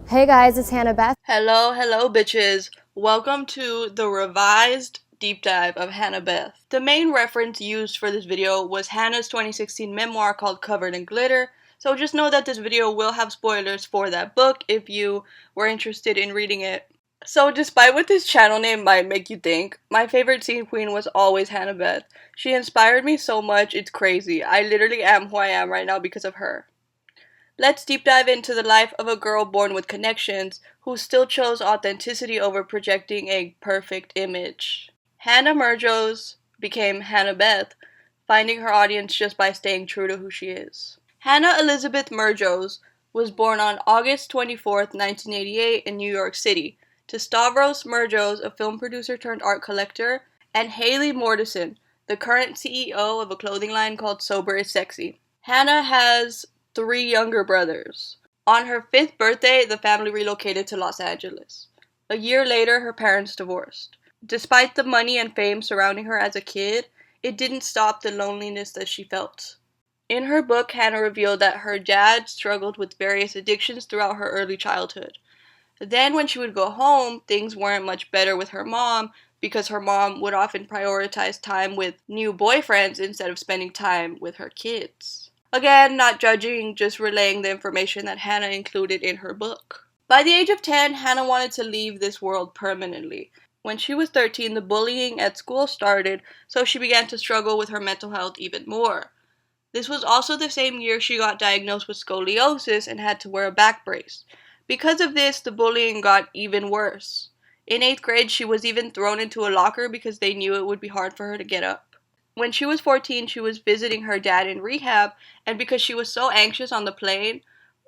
Hey guys, it's Hanna Beth. Hello, bitches. Welcome to the revised deep dive of Hanna Beth. The main reference used for this video was Hannah's 2016 memoir called Covered in Glitter, so just know that this video will have spoilers for that book if you were interested in reading it. So despite what this channel name might make you think, my favorite scene queen was always Hanna Beth. She inspired me so much, it's crazy. I literally am who I am right now because of her. Let's deep dive into the life of a girl born with connections who still chose authenticity over projecting a perfect image. Hannah Murjos became Hanna Beth, finding her audience just by staying true to who she is. Hannah Elizabeth Murjos was born on August 24th, 1988 in New York City to Stavros Murjos, a film producer turned art collector, and Haley Mordison, the current CEO of a clothing line called Sober is Sexy. Hannah has three younger brothers. On her fifth birthday, the family relocated to Los Angeles. A year later, her parents divorced. Despite the money and fame surrounding her as a kid, it didn't stop the loneliness that she felt. In her book, Hannah revealed that her dad struggled with various addictions throughout her early childhood. Then, when she would go home, things weren't much better with her mom because her mom would often prioritize time with new boyfriends instead of spending time with her kids. Again, not judging, just relaying the information that Hannah included in her book. By the age of 10, Hannah wanted to leave this world permanently. When she was 13, the bullying at school started, so she began to struggle with her mental health even more. This was also the same year she got diagnosed with scoliosis and had to wear a back brace. Because of this, the bullying got even worse. In 8th grade, she was even thrown into a locker because they knew it would be hard for her to get up. When she was 14, she was visiting her dad in rehab, and because she was so anxious on the plane,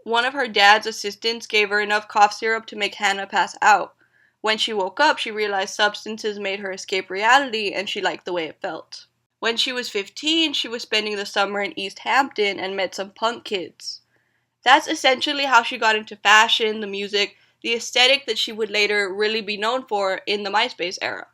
one of her dad's assistants gave her enough cough syrup to make Hannah pass out. When she woke up, she realized substances made her escape reality, and she liked the way it felt. When she was 15, she was spending the summer in East Hampton and met some punk kids. That's essentially how she got into fashion, the music, the aesthetic that she would later really be known for in the MySpace era.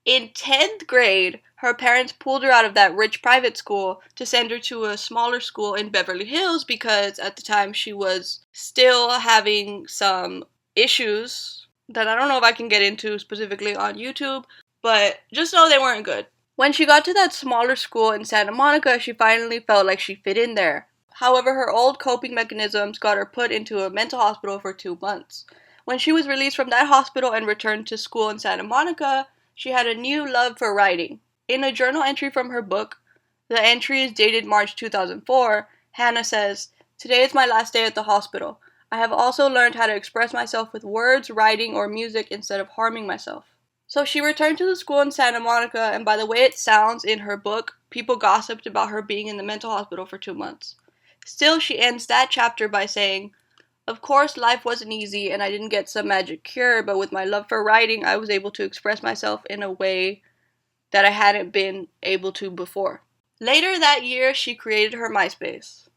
In 10th grade, her parents pulled her out of that rich private school to send her to a smaller school in Beverly Hills because at the time she was still having some issues that I don't know if I can get into specifically on YouTube, but just know they weren't good. When she got to that smaller school in Santa Monica, she finally felt like she fit in there. However, her old coping mechanisms got her put into a mental hospital for 2 months. When she was released from that hospital and returned to school in Santa Monica, she had a new love for writing. In a journal entry from her book, the entry is dated March 2004, Hannah says, "Today is my last day at the hospital. I have also learned how to express myself with words, writing, or music instead of harming myself." So she returned to the school in Santa Monica, and by the way it sounds in her book, people gossiped about her being in the mental hospital for 2 months. Still, she ends that chapter by saying, "Of course, life wasn't easy and I didn't get some magic cure, but with my love for writing, I was able to express myself in a way that I hadn't been able to before." Later that year, she created her MySpace.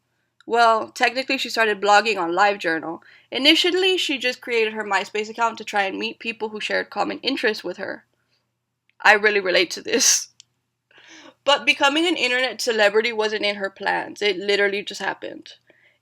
Well, technically, she started blogging on LiveJournal. Initially, she just created her MySpace account to try and meet people who shared common interests with her. I really relate to this. But becoming an internet celebrity wasn't in her plans. It literally just happened.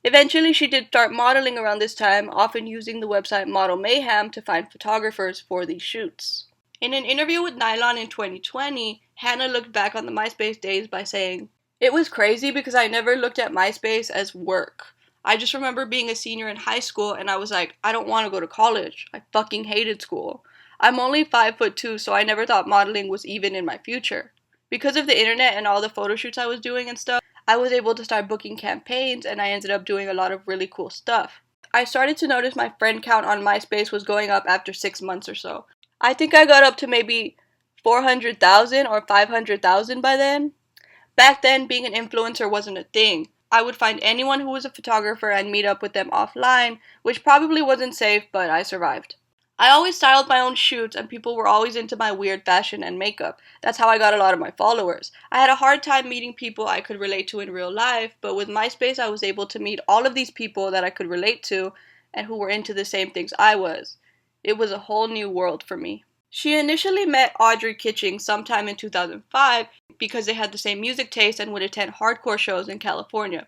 Eventually, she did start modeling around this time, often using the website Model Mayhem to find photographers for these shoots. In an interview with Nylon in 2020, Hannah looked back on the MySpace days by saying, "It was crazy because I never looked at MySpace as work. I just remember being a senior in high school and I was like, I don't want to go to college. I fucking hated school. I'm only 5'2", so I never thought modeling was even in my future. Because of the internet and all the photo shoots I was doing and stuff, I was able to start booking campaigns and I ended up doing a lot of really cool stuff. I started to notice my friend count on MySpace was going up after 6 months or so. I think I got up to maybe 400,000 or 500,000 by then. Back then, being an influencer wasn't a thing. I would find anyone who was a photographer and meet up with them offline, which probably wasn't safe, but I survived. I always styled my own shoots and people were always into my weird fashion and makeup. That's how I got a lot of my followers. I had a hard time meeting people I could relate to in real life, but with MySpace I was able to meet all of these people that I could relate to and who were into the same things I was. It was a whole new world for me. She initially met Audrey Kitching sometime in 2005 because they had the same music taste and would attend hardcore shows in California.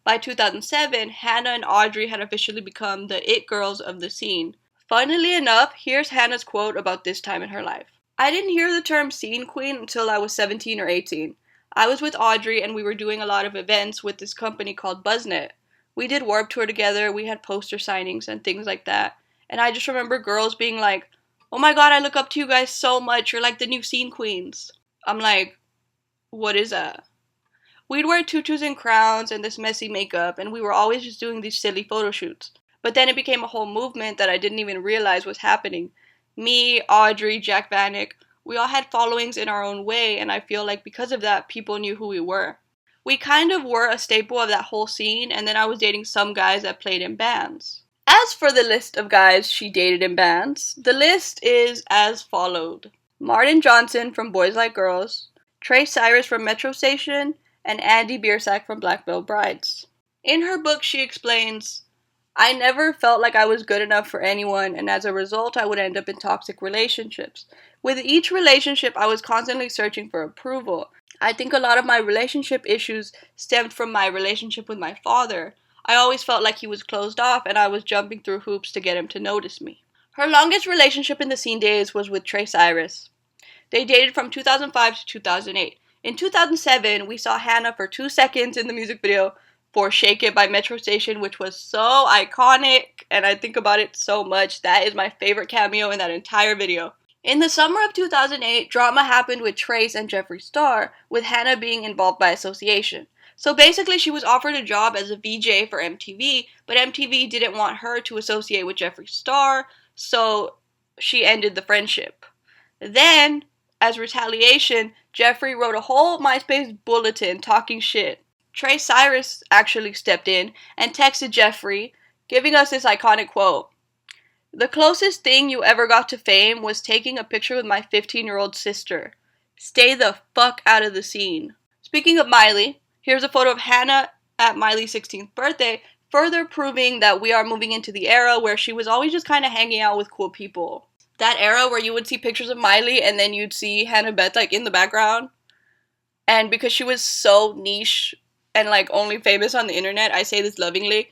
By 2007, Hanna and Audrey had officially become the it girls of the scene. Funnily enough, here's Hanna's quote about this time in her life. I didn't hear the term scene queen until I was 17 or 18. I was with Audrey and we were doing a lot of events with this company called BuzzNet. We did Warped Tour together, we had poster signings and things like that. And I just remember girls being like, oh my god, I look up to you guys so much, you're like the new scene queens. I'm like, what is that? We'd wear tutus and crowns and this messy makeup, and we were always just doing these silly photo shoots. But then it became a whole movement that I didn't even realize was happening. Me, Audrey, Jack Vanek, we all had followings in our own way, and I feel like because of that, people knew who we were. We kind of were a staple of that whole scene, and then I was dating some guys that played in bands. As for the list of guys she dated in bands, the list is as followed. Martin Johnson from Boys Like Girls, Trey Cyrus from Metro Station, and Andy Biersack from Black Veil Brides. In her book, she explains, I never felt like I was good enough for anyone, and as a result, I would end up in toxic relationships. With each relationship, I was constantly searching for approval. I think a lot of my relationship issues stemmed from my relationship with my father. I always felt like he was closed off, and I was jumping through hoops to get him to notice me. Her longest relationship in the scene days was with Trey Cyrus. They dated from 2005 to 2008. In 2007, we saw Hanna for 2 seconds in the music video for Shake It by Metro Station, which was so iconic, and I think about it so much. That is my favorite cameo in that entire video. In the summer of 2008, drama happened with Trace and Jeffree Star, with Hanna being involved by association. So basically, she was offered a job as a VJ for MTV, but MTV didn't want her to associate with Jeffree Star, so she ended the friendship. Then, as retaliation, Jeffree wrote a whole MySpace bulletin talking shit. Trey Cyrus actually stepped in and texted Jeffree, giving us this iconic quote. The closest thing you ever got to fame was taking a picture with my 15-year-old sister. Stay the fuck out of the scene. Speaking of Miley, here's a photo of Hanna at Miley's 16th birthday, further proving that we are moving into the era where she was always just kind of hanging out with cool people. That era where you would see pictures of Miley and then you'd see Hanna Beth like in the background. And because she was so niche and like only famous on the internet, I say this lovingly,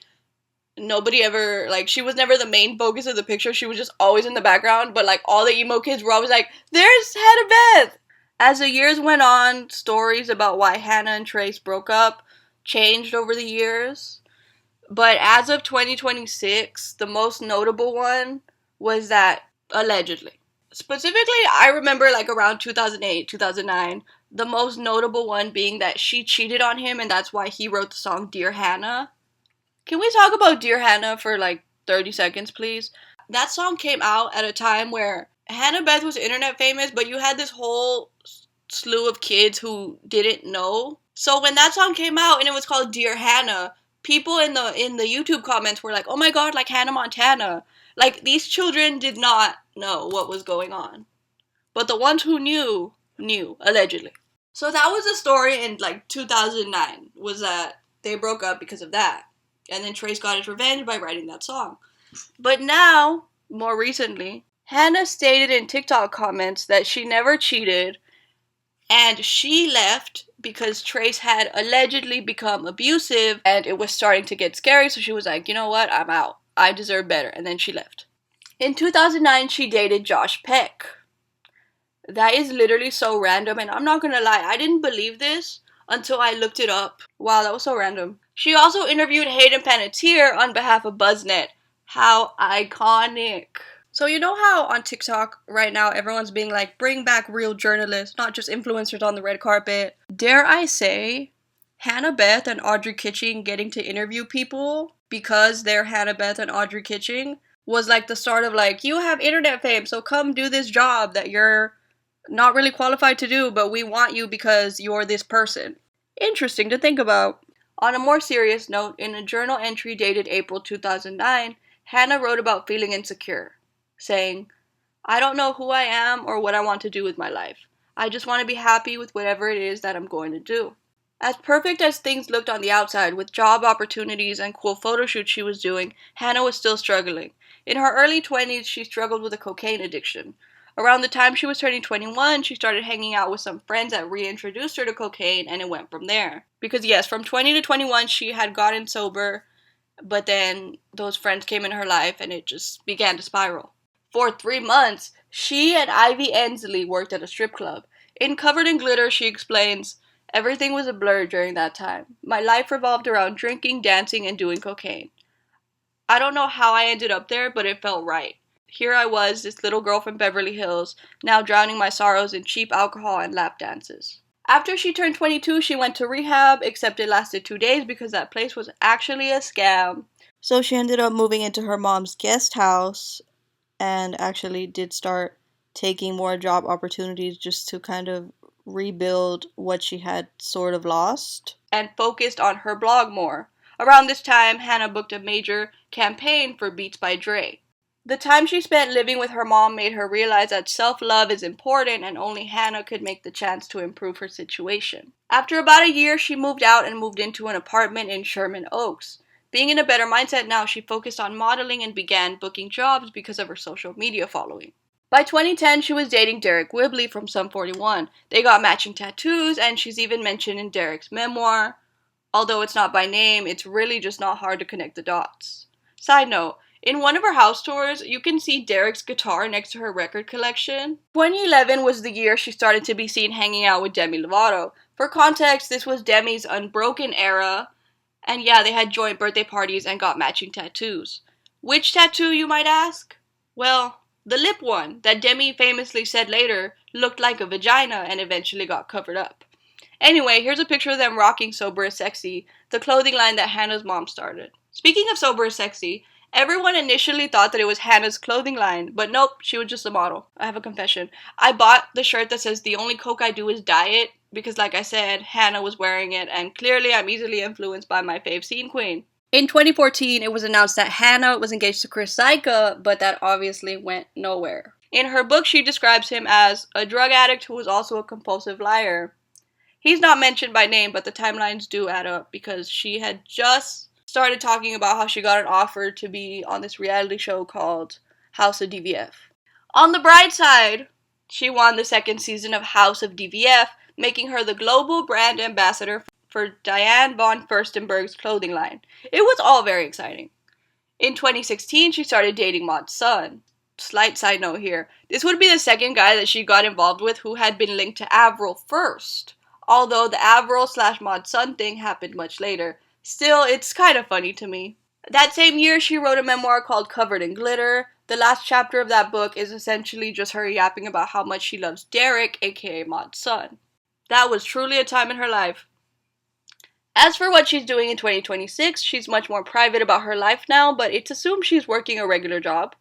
nobody ever, like, she was never the main focus of the picture. She was just always in the background, but like all the emo kids were always like, there's Hanna Beth! As the years went on, stories about why Hanna and Trace broke up changed over the years. But as of 2026, the most notable one was that, allegedly. Specifically, I remember like around 2008, 2009, the most notable one being that she cheated on him and that's why he wrote the song Dear Hanna. Can we talk about Dear Hanna for like 30 seconds, please? That song came out at a time where Hanna Beth was internet famous, but you had this whole slew of kids who didn't know. So when that song came out and it was called Dear Hanna, people in the YouTube comments were like, oh my god, like Hannah Montana. Like, these children did not know what was going on. But the ones who knew, allegedly. So that was the story in like 2009, was that they broke up because of that. And then Trace got his revenge by writing that song. But now, more recently, Hanna stated in TikTok comments that she never cheated, and she left because Trace had allegedly become abusive, and it was starting to get scary, so she was like, you know what, I'm out. I deserve better, and then she left. In 2009, she dated Josh Peck. That is literally so random, and I'm not gonna lie, I didn't believe this until I looked it up. Wow, that was so random. She also interviewed Hayden Panettiere on behalf of BuzzNet. How iconic. So you know how on TikTok right now everyone's being like, bring back real journalists, not just influencers on the red carpet. Dare I say, Hanna Beth and Audrey Kitching getting to interview people because they're Hanna Beth and Audrey Kitching was like the start of like, you have internet fame, so come do this job that you're not really qualified to do, but we want you because you're this person. Interesting to think about. On a more serious note, in a journal entry dated April 2009, Hanna wrote about feeling insecure, saying, I don't know who I am or what I want to do with my life. I just want to be happy with whatever it is that I'm going to do. As perfect as things looked on the outside, with job opportunities and cool photo shoots she was doing, Hanna was still struggling. In her early 20s, she struggled with a cocaine addiction. Around the time she was turning 21, she started hanging out with some friends that reintroduced her to cocaine, and it went from there. Because yes, from 20 to 21, she had gotten sober, but then those friends came in her life and it just began to spiral. For 3 months, she and Ivy Ensley worked at a strip club. In Covered in Glitter, she explains, "Everything was a blur during that time. My life revolved around drinking, dancing, and doing cocaine. I don't know how I ended up there, but it felt right. Here I was, this little girl from Beverly Hills, now drowning my sorrows in cheap alcohol and lap dances." After she turned 22, she went to rehab, except it lasted 2 days because that place was actually a scam. So she ended up moving into her mom's guest house and actually did start taking more job opportunities just to kind of rebuild what she had sort of lost and focused on her blog more. Around this time, Hanna booked a major campaign for Beats by Dre. The time she spent living with her mom made her realize that self-love is important and only Hanna could make the chance to improve her situation. After about a year, she moved out and moved into an apartment in Sherman Oaks. Being in a better mindset now, she focused on modeling and began booking jobs because of her social media following. By 2010, she was dating Derek Whibley from Sum 41. They got matching tattoos, and she's even mentioned in Derek's memoir. Although it's not by name, it's really just not hard to connect the dots. Side note, in one of her house tours, you can see Derek's guitar next to her record collection. 2011 was the year she started to be seen hanging out with Demi Lovato. For context, this was Demi's Unbroken era, and yeah, they had joint birthday parties and got matching tattoos. Which tattoo, you might ask? Well, the lip one that Demi famously said later looked like a vagina and eventually got covered up. Anyway, here's a picture of them rocking Sober is Sexy, the clothing line that Hanna's mom started. Speaking of Sober is Sexy, everyone initially thought that it was Hanna's clothing line, but nope, she was just a model. I have a confession. I bought the shirt that says "The only Coke I do is diet" because, like I said, Hanna was wearing it, and clearly I'm easily influenced by my fave scene queen. In 2014, it was announced that Hanna was engaged to Chris Saika, but that obviously went nowhere. In her book, she describes him as a drug addict who was also a compulsive liar. He's not mentioned by name, but the timelines do add up because she had just started talking about how she got an offer to be on this reality show called House of DVF. On the bright side, she won the second season of House of DVF, making her the global brand ambassador for Diane von Furstenberg's clothing line. It was all very exciting. In 2016, she started dating Maud's son. Slight side note here, this would be the second guy that she got involved with who had been linked to Avril first. Although the Avril/Maud's son thing happened much later. Still, it's kind of funny to me. That same year, she wrote a memoir called Covered in Glitter. The last chapter of that book is essentially just her yapping about how much she loves Derek, aka Maud's son. That was truly a time in her life. As for what she's doing in 2026, she's much more private about her life now, but it's assumed she's working a regular job.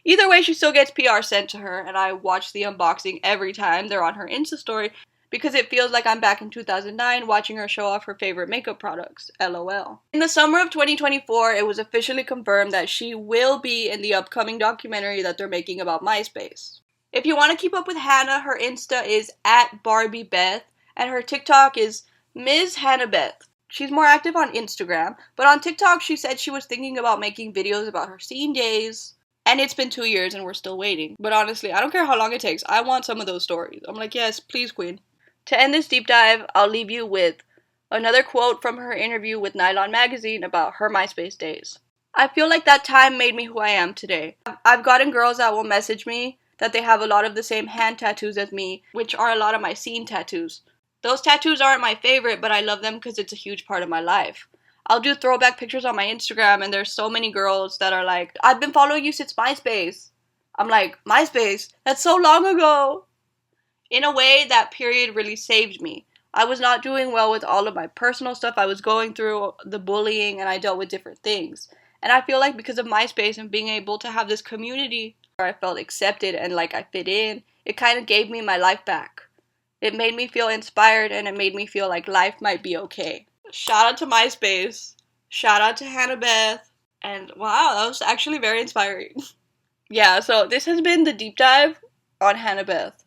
Either way, she still gets PR sent to her, and I watch the unboxing every time they're on her Insta story because it feels like I'm back in 2009 watching her show off her favorite makeup products, LOL. In the summer of 2024, it was officially confirmed that she will be in the upcoming documentary that they're making about MySpace. If you want to keep up with Hanna, her Insta is @BarbieBeth, and her TikTok is Ms. Hanna Beth. She's more active on Instagram, but on TikTok she said she was thinking about making videos about her scene days. And it's been 2 years and we're still waiting. But honestly, I don't care how long it takes. I want some of those stories. I'm like, yes, please, queen. To end this deep dive, I'll leave you with another quote from her interview with Nylon Magazine about her MySpace days. "I feel like that time made me who I am today. I've gotten girls that will message me that they have a lot of the same hand tattoos as me, which are a lot of my scene tattoos. Those tattoos aren't my favorite, but I love them because it's a huge part of my life. I'll do throwback pictures on my Instagram, and there's so many girls that are like, 'I've been following you since MySpace.' I'm like, MySpace? That's so long ago." In a way, that period really saved me. I was not doing well with all of my personal stuff I was going through, the bullying, and I dealt with different things. And I feel like because of MySpace and being able to have this community where I felt accepted and like I fit in, it kind of gave me my life back. It made me feel inspired, and it made me feel like life might be okay. Shout out to MySpace. Shout out to Hanna Beth. And wow, that was actually very inspiring. Yeah, so this has been the deep dive on Hanna Beth.